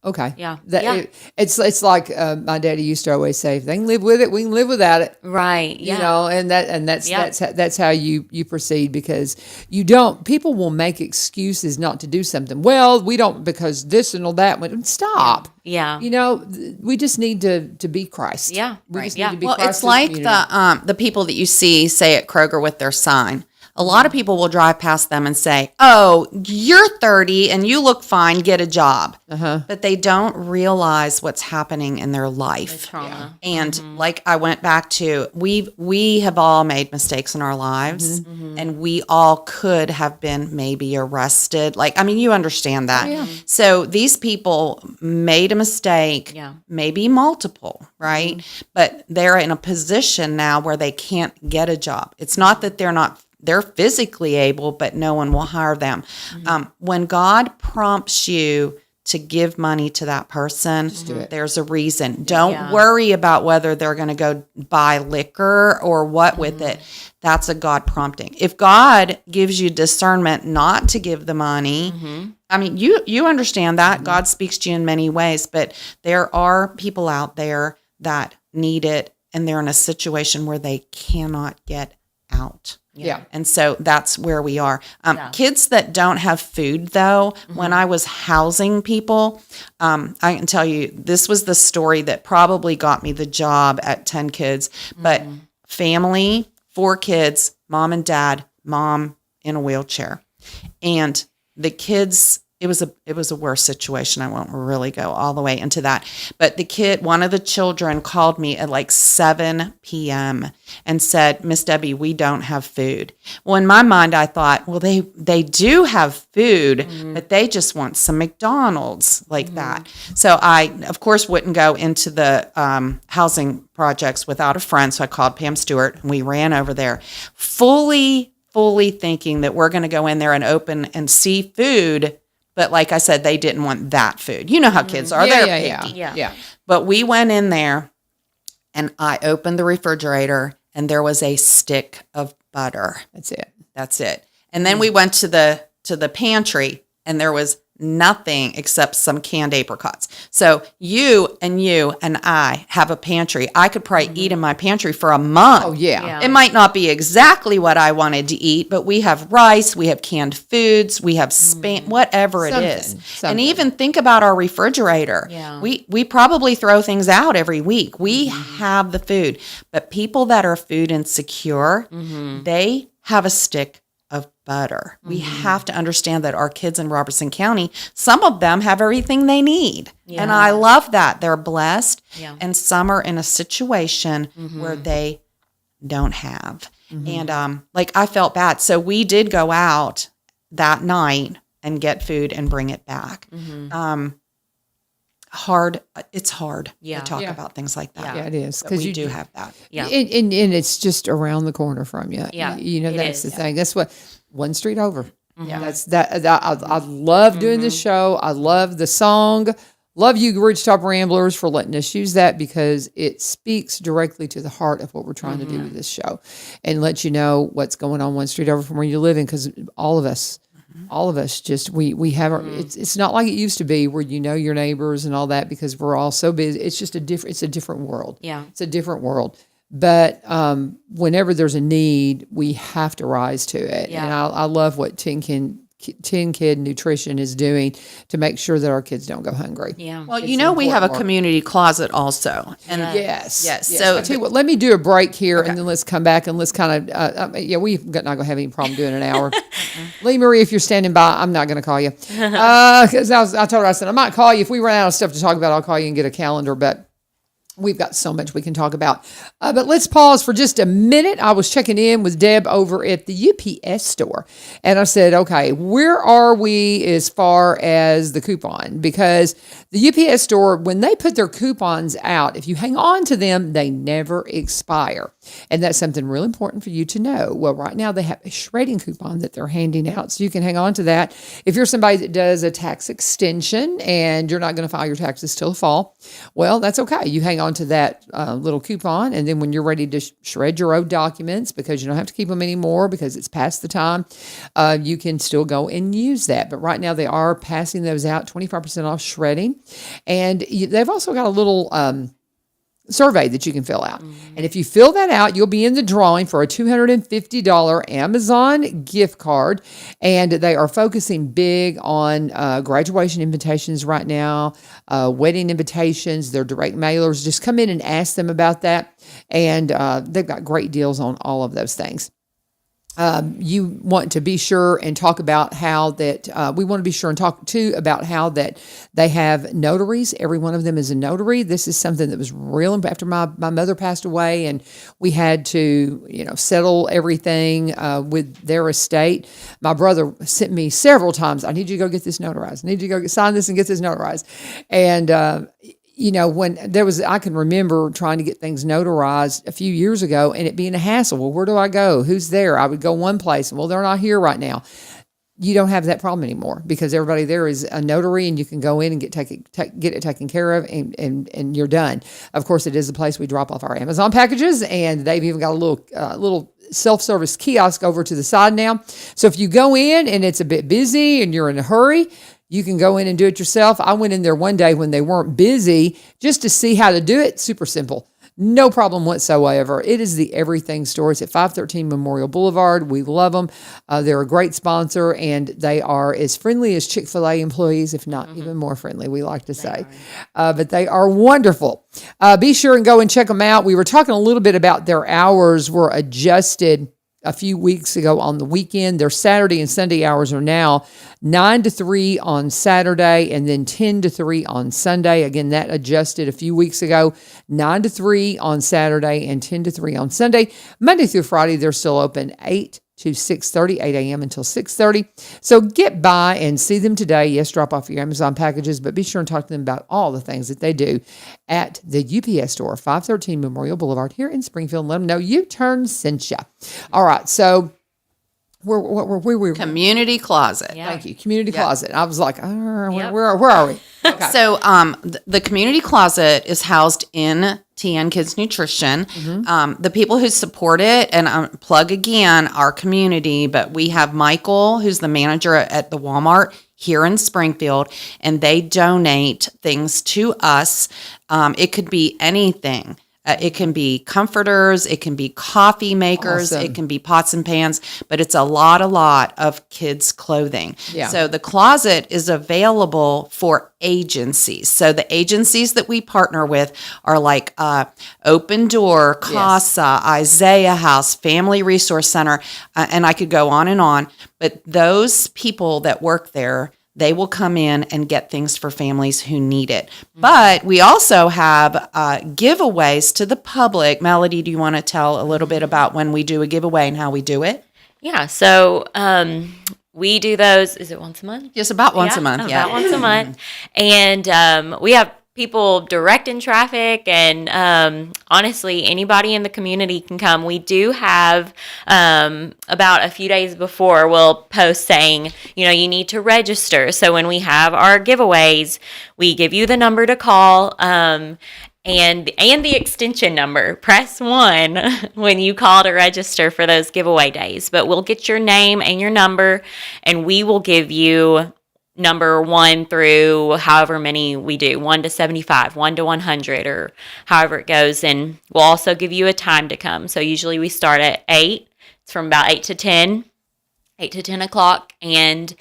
Okay. Yeah. That Yeah. It's like my daddy used to always say, if they can live with it, we can live without it. Right. Yeah. You know, and that's Yeah. that's how you proceed, because you don't, people will make excuses not to do something. Well, we don't because this and all that. Stop. Yeah. You know, we just need to be Christ. Yeah. We Right. just Yeah. need to be Well, Christ. it's to like community. the people that you see, say, at Kroger with their sign. A lot of people will drive past them and say, "Oh, you're 30 and you look fine. Get a job." But they don't realize what's happening in their life. Trauma. And like I went back to, we have all made mistakes in our lives, and we all could have been maybe arrested. Like, I mean, you understand that. So these people made a mistake, Yeah. maybe multiple, right? But they're in a position now where they can't get a job. It's not that they're physically able, but no one will hire them. When God prompts you to give money to that person, there's a reason. Don't worry about whether they're going to go buy liquor or what with it. That's a God prompting. If God gives you discernment not to give the money, I mean, you understand that. God speaks to you in many ways, but there are people out there that need it, and they're in a situation where they cannot get out. Yeah. And so that's where we are. Kids that don't have food, though, when I was housing people, I can tell you, this was the story that probably got me the job at 10 kids. But family, 4 kids, mom and dad, mom in a wheelchair. And the kids, it was a worse situation. I won't really go all the way into that. But one of the children called me at like 7 p.m. and said, "Miss Debbie, we don't have food." Well, in my mind, I thought, well, they do have food, but they just want some McDonald's like that. So I, of course, wouldn't go into the housing projects without a friend. So I called Pam Stewart, and we ran over there fully thinking that we're going to go in there and open and see food. But like I said, they didn't want that food. You know how kids are. They're picky. Yeah. But we went in there, and I opened the refrigerator, and there was a stick of butter. That's it. And then we went to the pantry, and there was nothing except some canned apricots. So you and I have a pantry. I could probably eat in my pantry for a month. Oh, yeah. It might not be exactly what I wanted to eat, but we have rice, we have canned foods, we have whatever it is. Something. And even think about our refrigerator. Yeah. We probably throw things out every week. We have the food. But people that are food insecure, they have a stick of butter. We have to understand that our kids in Robertson County, some of them have everything they need. Yeah. And I love that. They're blessed. Yeah. And some are in a situation where they don't have. And like I felt bad. So we did go out that night and get food and bring it back. It's hard to talk about things like that. Yeah, it is. Because we do have that. Yeah. And it's just around the corner from you. Yeah, You know, it that's is. the thing. That's what, one street over. Yeah. That's that. I love doing this show. I love the song. Love you, Ridgetop Ramblers, for letting us use that, because it speaks directly to the heart of what we're trying to do with this show, and let you know what's going on one street over from where you live in. Because all of us just, we have our, it's not like it used to be where you know your neighbors and all that, because we're all so busy. It's just it's a different world. Yeah. It's a different world. But whenever there's a need, we have to rise to it. Yeah. And I love what Tin Kid Nutrition is doing to make sure that our kids don't go hungry. Yeah. Well, It's we have a important work. community closet also. And Yes. Yes. So I tell you what, let me do a break here, and then let's come back and let's kind of, we're not going to have any problem doing an hour. Lee Marie, if you're standing by, I'm not going to call you. Because I told her, I said, I might call you. If we run out of stuff to talk about, I'll call you and get a calendar. But we've got so much we can talk about. But let's pause for just a minute. I was checking in with Deb over at the UPS store. And I said, okay, where are we as far as the coupon? Because the UPS store, when they put their coupons out, if you hang on to them, they never expire. And that's something really important for you to know. Well, right now they have a shredding coupon that they're handing out, so you can hang on to that. If you're somebody that does a tax extension and you're not going to file your taxes till the fall, well, that's okay. You hang hang on to that little coupon. And then when you're ready to shred your old documents, because you don't have to keep them anymore because it's past the time, you can still go and use that. But right now they are passing those out, 25% off shredding. And they've also got a little survey that you can fill out. And if you fill that out, you'll be in the drawing for a $250 Amazon gift card. And they are focusing big on graduation invitations right now, wedding invitations, their direct mailers. Just come in and ask them about that. And they've got great deals on all of those things. You want to be sure and talk about how that we want to be sure and talk too about how that they have notaries. Every one of them is a notary. This is something that was real after my mother passed away, and we had to settle everything with their estate. My brother sent me several times, I need you to go get this notarized. I need you to go sign this and get this notarized. And when there was, I can remember trying to get things notarized a few years ago and it being a hassle. Well, where do I go? Who's there? I would go one place and well, they're not here right now. You don't have that problem anymore because everybody there is a notary and you can go in and get it taken care of and you're done. Of course, it is a place we drop off our Amazon packages, and they've even got a little self-service kiosk over to the side now. So if you go in and it's a bit busy and you're in a hurry, you can go in and do it yourself. I went in there one day when they weren't busy just to see how to do it. Super simple. No problem whatsoever. It is the Everything Store. It's at 513 Memorial Boulevard. We love them. They're a great sponsor, and they are as friendly as Chick-fil-A employees, if not even more friendly, we like to say. But they are wonderful. Be sure and go and check them out. We were talking a little bit about their hours were adjusted a few weeks ago on the weekend. Their Saturday and Sunday hours are now 9 to 3 on Saturday and then 10 to 3 on Sunday. Again, that adjusted a few weeks ago, 9 to 3 on Saturday and 10 to 3 on Sunday. Monday through Friday, they're still open 8 to 6:30, 8 a.m. until 6:30. So get by and see them today. Yes, drop off your Amazon packages, but be sure and talk to them about all the things that they do at the UPS store, 513 Memorial Boulevard here in Springfield. Let them know U-Turn sent you. All right, so where Community closet. Yeah. Thank you, community closet. I was like, where are we? Okay. So the community closet is housed in TN Kids Nutrition. The people who support it, and plug again our community, but we have Michael, who's the manager at the Walmart here in Springfield, and they donate things to us. It could be anything. It can be comforters, it can be coffee makers, Awesome. It can be pots and pans, but it's a lot of kids' clothing. Yeah. So the closet is available for agencies. So the agencies that we partner with are like Open Door, CASA, Isaiah House, Family Resource Center, and I could go on. But those people that work there, they will come in and get things for families who need it. But we also have giveaways to the public. Melody, do you want to tell a little bit about when we do a giveaway and how we do it? Yeah, so we do those, is it once a month? Just about once a month, About once a month. And we have people directing traffic, and honestly, anybody in the community can come. We do have about a few days before, we'll post saying, you need to register. So when we have our giveaways, we give you the number to call and the extension number. Press 1 when you call to register for those giveaway days. But we'll get your name and your number, and we will give you number 1 through however many we do, 1 to 75, 1 to 100, or however it goes. And we'll also give you a time to come. So usually we start at 8. It's from about 8 to 10 o'clock. And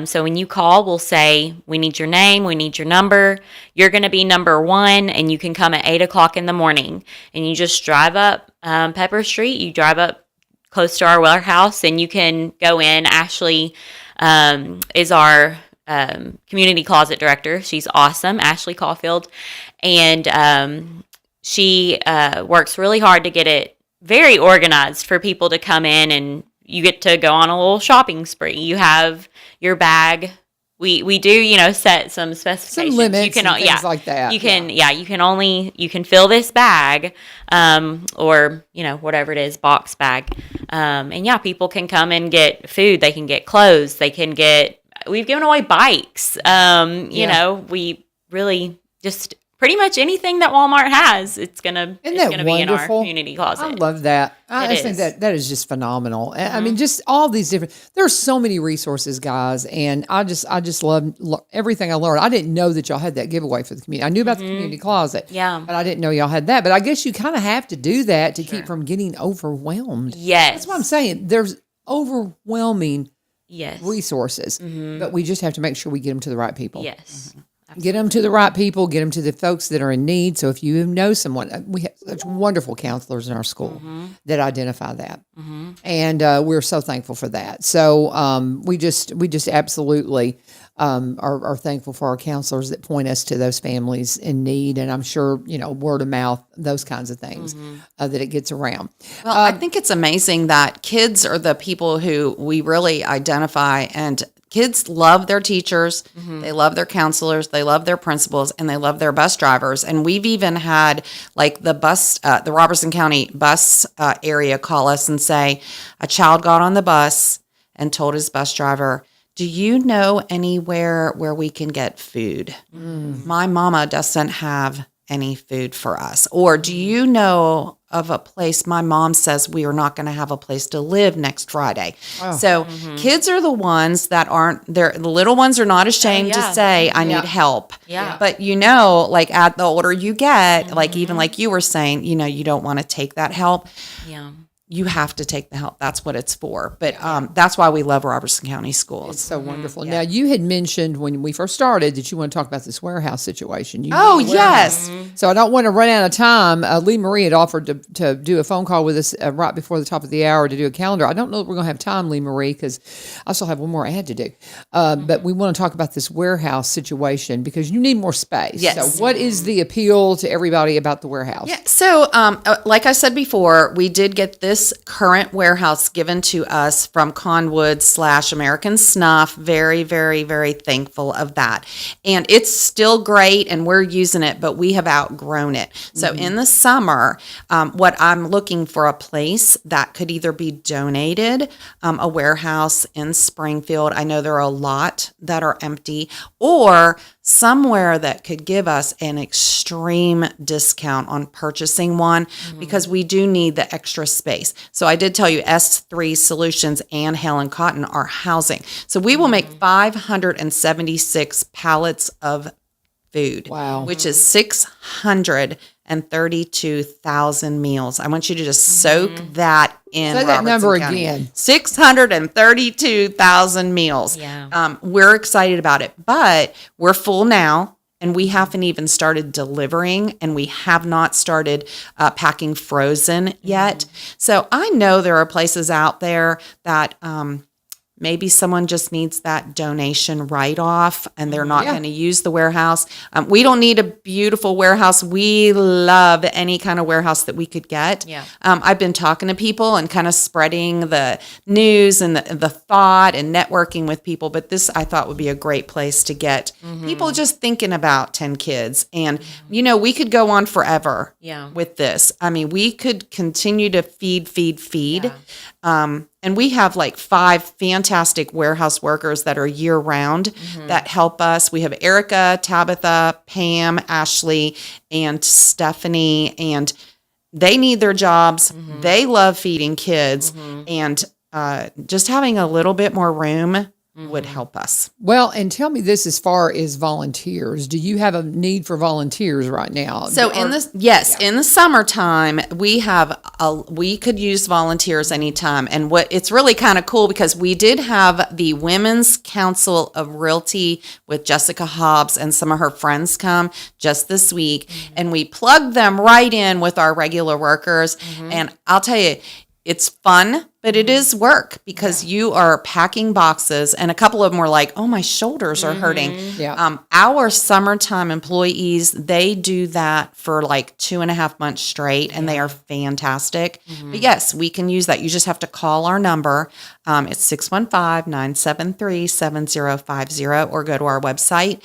so when you call, we'll say, we need your name, we need your number. You're going to be number 1, and you can come at 8 o'clock in the morning. And you just drive up Pepper Street. You drive up close to our warehouse, and you can go in. Ashley is our community closet director. She's awesome, Ashley Caulfield, and she works really hard to get it very organized for people to come in, and you get to go on a little shopping spree. You have your bag. We do, set some specifications. Some limits you can, and things like that. You can, you can fill this bag, or, whatever it is, box bag. And people can come and get food. They can get clothes. We've given away bikes. We really just pretty much anything that Walmart has, it's gonna be in our wonderful? community closet. I love that. I It just think is. that is just phenomenal. I mean, just all these different. There's so many resources, guys, and I just love everything I learned. I didn't know that y'all had that giveaway for the community. I knew about the community closet, Yeah. but I didn't know y'all had that. But I guess you kind of have to do that to keep from getting overwhelmed. Yes. That's what I'm saying. There's overwhelming Yes. resources, but we just have to make sure we get them to the right people. Yes. Get them to the right people, get them to the folks that are in need. So if you know someone, we have such wonderful counselors in our school that identify that. And we're so thankful for that. So we just absolutely are thankful for our counselors that point us to those families in need. And I'm sure, word of mouth, those kinds of things that it gets around. Well, I think it's amazing that kids are the people who we really identify, and kids love their teachers, they love their counselors, they love their principals, and they love their bus drivers. And we've even had like the Robertson County bus area call us and say, a child got on the bus and told his bus driver, "Do you know anywhere where we can get food? My mama doesn't have any food for us." Or, "Do you know of a place? My mom says we are not going to have a place to live next Friday." So kids are the ones that the little ones are not ashamed to say, "I need help." Yeah. But like at the older you get, like even like you were saying, you don't want to take that help. Yeah. You have to take the help. That's what it's for. But that's why we love Robertson County schools. It's so wonderful. Now, you had mentioned when we first started that you want to talk about this warehouse situation. Oh, yes. So I don't want to run out of time. Lee Marie had offered to do a phone call with us right before the top of the hour to do a calendar. I don't know if we're going to have time, Lee Marie, because I still have one more ad to do. But we want to talk about this warehouse situation because you need more space. Yes. So what is the appeal to everybody about the warehouse? Yeah. So, like I said before, we did get this current warehouse given to us from Conwood / American Snuff. Very, very, very thankful of that. And it's still great and we're using it, but we have outgrown it. So in the summer, what I'm looking for a place that could either be donated, a warehouse in Springfield. I know there are a lot that are empty, or somewhere that could give us an extreme discount on purchasing one because we do need the extra space. So I did tell you S3 Solutions and Helen Cotton are housing. So we will make 576 pallets of food. Wow. Which is 632,000 meals. I want you to just soak that in. Say that Robertson number County. again. 632,000 meals. Yeah. We're excited about it, but we're full now. And we haven't even started delivering, and we have not started packing frozen yet. So I know there are places out there that maybe someone just needs that donation write-off, and they're not going to use the warehouse. We don't need a beautiful warehouse. We love any kind of warehouse that we could get. Yeah. I've been talking to people and kind of spreading the news and the thought and networking with people, but this I thought would be a great place to get people just thinking about 10 kids. And, we could go on forever with this. I mean, we could continue to feed. And we have like 5 fantastic warehouse workers that are year round that help us. We have Erica, Tabitha, Pam, Ashley, and Stephanie, and they need their jobs. They love feeding kids, and just having a little bit more room would help us. Well, and tell me this as far as volunteers. Do you have a need for volunteers right now? So in the summertime, we could use volunteers anytime. And it's really kind of cool because we did have the Women's Council of Realty with Jessica Hobbs and some of her friends come just this week. And we plugged them right in with our regular workers. And I'll tell you, it's fun, but it is work because you are packing boxes, and a couple of them were like, "Oh, my shoulders are hurting." Yeah. Our summertime employees, they do that for like 2.5 months straight, and they are fantastic. But yes, we can use that. You just have to call our number. It's 615-973-7050, or go to our website.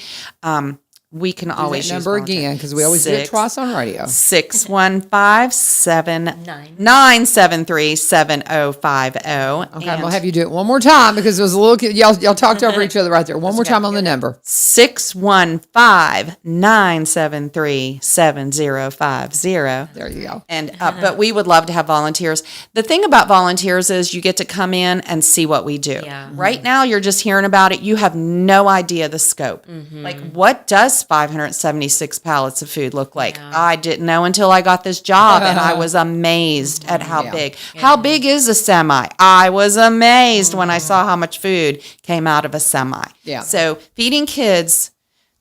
we can always that use number volunteers. again, because we always do it twice on radio. 615-973-7050. Okay, we'll have you do it one more time because it was a little, y'all talked over each other right there. One more time on the number. 615-973-7050. There you go. And but we would love to have volunteers. The thing about volunteers is you get to come in and see what we do. Yeah. Right now, you're just hearing about it. You have no idea the scope. Like, what does 576 pallets of food look like? I didn't know until I got this job, and I was amazed at how big. How big is a semi? I was amazed when I saw how much food came out of a semi. Yeah. So feeding kids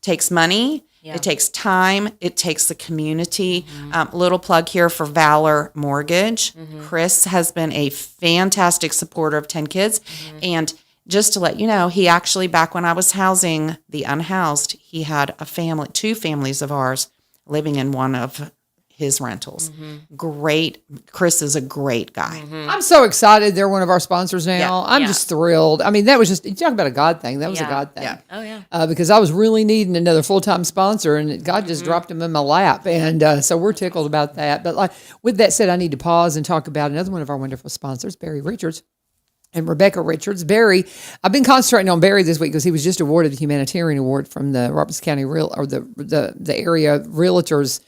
takes money. It takes time. It takes the community. Little plug here for Valor Mortgage. Chris has been a fantastic supporter of 10 Kids. And just to let you know, he actually, back when I was housing the unhoused, he had a family, 2 families of ours living in one of his rentals. Great. Chris is a great guy. I'm so excited. They're one of our sponsors now. Yeah. I'm just thrilled. I mean, that was just, you talk about a God thing. That was a God thing. Yeah. Oh, yeah. Because I was really needing another full-time sponsor, and God just dropped him in my lap. And so we're tickled about that. But like with that said, I need to pause and talk about another one of our wonderful sponsors, Barry Richards. And Rebecca Richards. Barry, I've been concentrating on Barry this week because he was just awarded the humanitarian award from the Robertson County the area realtors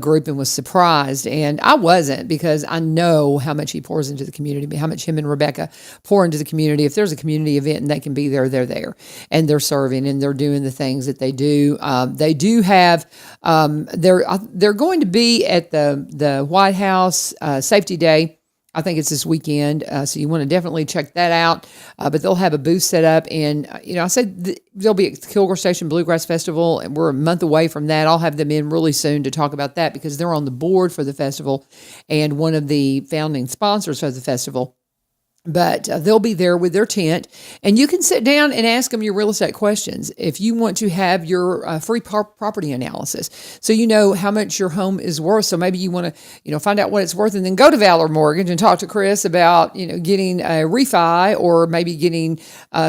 group, and was surprised. And I wasn't, because I know how much he pours into the community, how much him and Rebecca pour into the community. If there's a community event and they can be there, they're there, and they're serving and they're doing the things that they do. They do have they're going to be at the White House Safety Day. I think it's this weekend, so you want to definitely check that out. But they'll have a booth set up, and I said they'll be at the Kilgore Station Bluegrass Festival, and we're a month away from that. I'll have them in really soon to talk about that, because they're on the board for the festival and one of the founding sponsors of the festival. But they'll be there with their tent, and you can sit down and ask them your real estate questions if you want to have your free property analysis, so you know how much your home is worth. So maybe you want to find out what it's worth, and then go to Valor Mortgage and talk to Chris about getting a refi, or maybe getting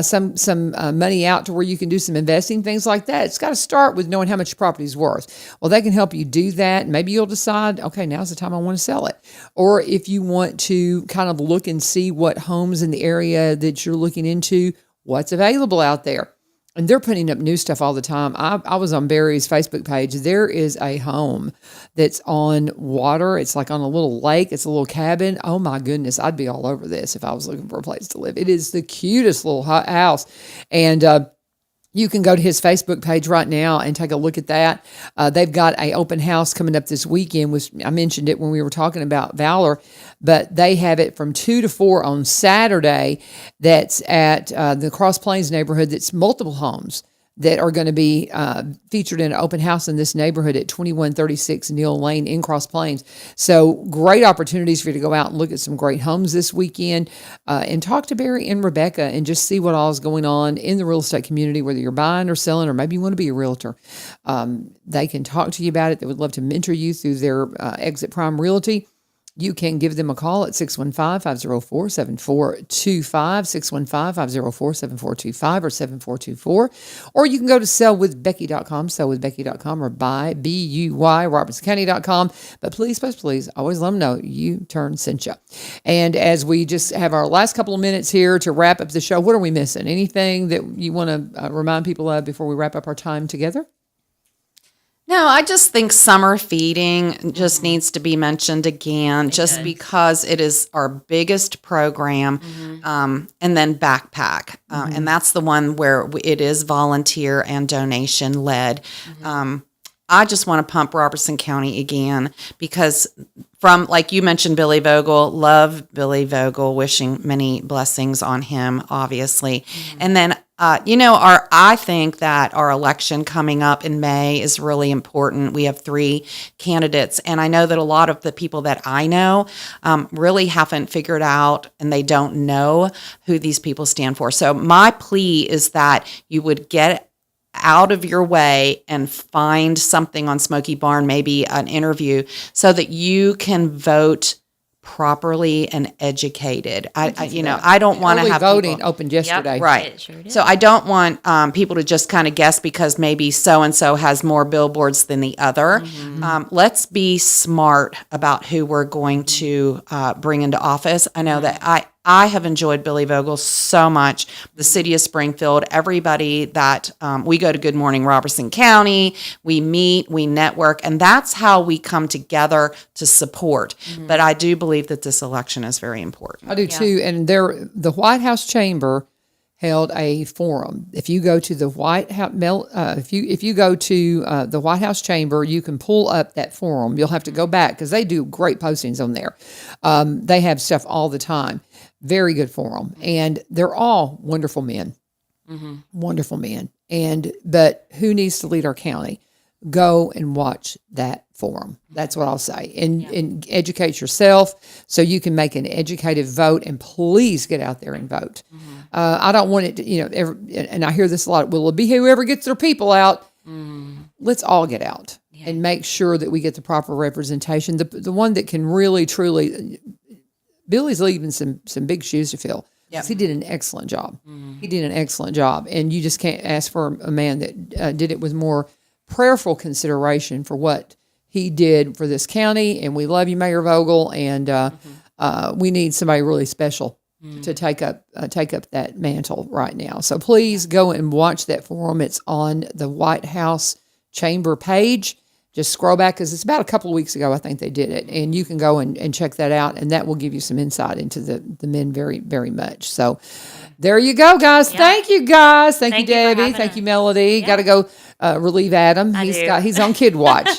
some money out to where you can do some investing, things like that. It's got to start with knowing how much your property is worth. Well, they can help you do that, and maybe you'll decide, okay, now's the time I want to sell it. Or if you want to kind of look and see what homes in the area that you're looking into, what's available out there. And they're putting up new stuff all the time. I was on Barry's Facebook page. There is a home that's on water. It's like on a little lake. It's a little cabin. Oh my goodness. I'd be all over this if I was looking for a place to live. It is the cutest little house. And you can go to his Facebook page right now and take a look at that. They've got an open house coming up this weekend, which I mentioned it when we were talking about Valor, but they have it from 2 to 4 on Saturday. That's at the Cross Plains neighborhood. That's multiple homes that are going to be featured in an open house in this neighborhood at 2136 Neal Lane in Cross Plains. So great opportunities for you to go out and look at some great homes this weekend, and talk to Barry and Rebecca and just see what all is going on in the real estate community, whether you're buying or selling, or maybe you want to be a realtor. They can talk to you about it. They would love to mentor you through their Exit Prime Realty. You can give them a call at 615-504-7425, 615-504-7425 or 7424. Or you can go to sellwithbecky.com, sellwithbecky.com, or buy, B-U-Y, robertsoncounty.com. But please, please, please, always let them know U-Turn sent you. And as we just have our last couple of minutes here to wrap up the show, what are we missing? Anything that you want to remind people of before we wrap up our time together? No, I just think summer feeding just needs to be mentioned again, because it is our biggest program. And then backpack. And that's the one where it is volunteer and donation led. I just want to pump Robertson County again, because from, like you mentioned, Billy Vogel, love Billy Vogel, wishing many blessings on him, obviously. And then, I think that our election coming up in May is really important. We have 3 candidates, and I know that a lot of the people that I know really haven't figured out, and they don't know who these people stand for. So my plea is that you would get out of your way and find something on Smoky Barn, maybe an interview, so that you can vote properly and educated. I don't want to Early have voting people, opened yesterday. right. It sure did. So I don't want people to just kind of guess because maybe so and so has more billboards than the other. Let's be smart about who we're going to bring into office. I know that I have enjoyed Billy Vogel so much. The city of Springfield, everybody that we go to Good Morning Robertson County, we meet, we network, and that's how we come together to support. But I do believe that this election is very important. I do too. And the White House chamber held a forum. If you go to the White House, if you go to the White House chamber, you can pull up that forum. You'll have to go back because they do great postings on there. They have stuff all the time. Very good forum, and they're all wonderful men. Wonderful men. But who needs to lead our county? Go and watch that forum. That's what I'll say. And educate yourself so you can make an educated vote, and please get out there and vote. I don't want it to, and I hear this a lot, will it be whoever gets their people out? Let's all get out and make sure that we get the proper representation. The one that can really, truly, Billy's leaving some big shoes to fill. Yep. He did an excellent job. He did an excellent job. And you just can't ask for a man that did it with more prayerful consideration for what he did for this county. And we love you, Mayor Vogel. And we need somebody really special to take up that mantle right now. So please go and watch that forum. It's on the White House Chamber page. Just scroll back because it's about a couple of weeks ago, I think they did it. And you can go and check that out, and that will give you some insight into the men very, very much. So there you go, guys. Yeah. Thank you, guys. Thank you, Debbie. Thank you, Melody. Yeah. Got to go relieve Adam. He's on kid watch.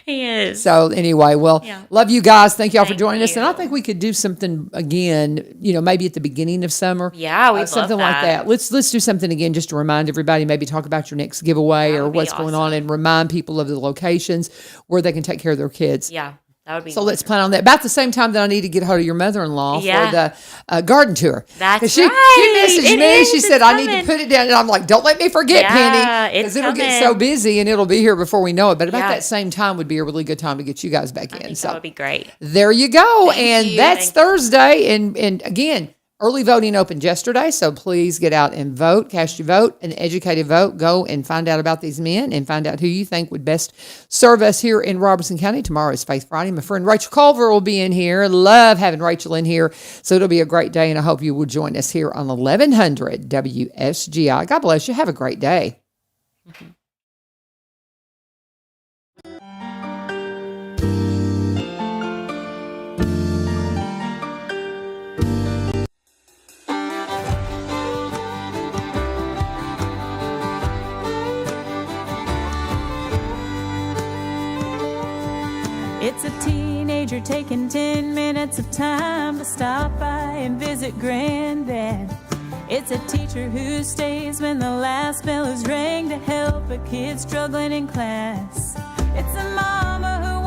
He is. So anyway, love you guys. Thank y'all for joining us. And I think we could do something again, maybe at the beginning of summer. Yeah, we'd something love like that. Let's do something again just to remind everybody, maybe talk about your next giveaway or what's going on, and remind people of the locations where they can take care of their kids. Yeah. That would be so let's plan on that. About the same time that I need to get hold of your mother-in-law for the garden tour. That's right. She messaged me. She said, I need to put it down. And I'm like, don't let me forget, Penny. Because it'll get so busy and it'll be here before we know it. But about that same time would be a really good time to get you guys back in. So that would be great. There you go. That's Thursday. And again, early voting opened yesterday, so please get out and vote, cast your vote, an educated vote. Go and find out about these men and find out who you think would best serve us here in Robertson County. Tomorrow is Faith Friday. My friend Rachel Culver will be in here. Love having Rachel in here, so it'll be a great day, and I hope you will join us here on 1100 WSGI. God bless you. Have a great day. Mm-hmm. It's a teenager taking 10 minutes of time to stop by and visit Granddad. It's a teacher who stays when the last bell is rang to help a kid struggling in class. It's a mama who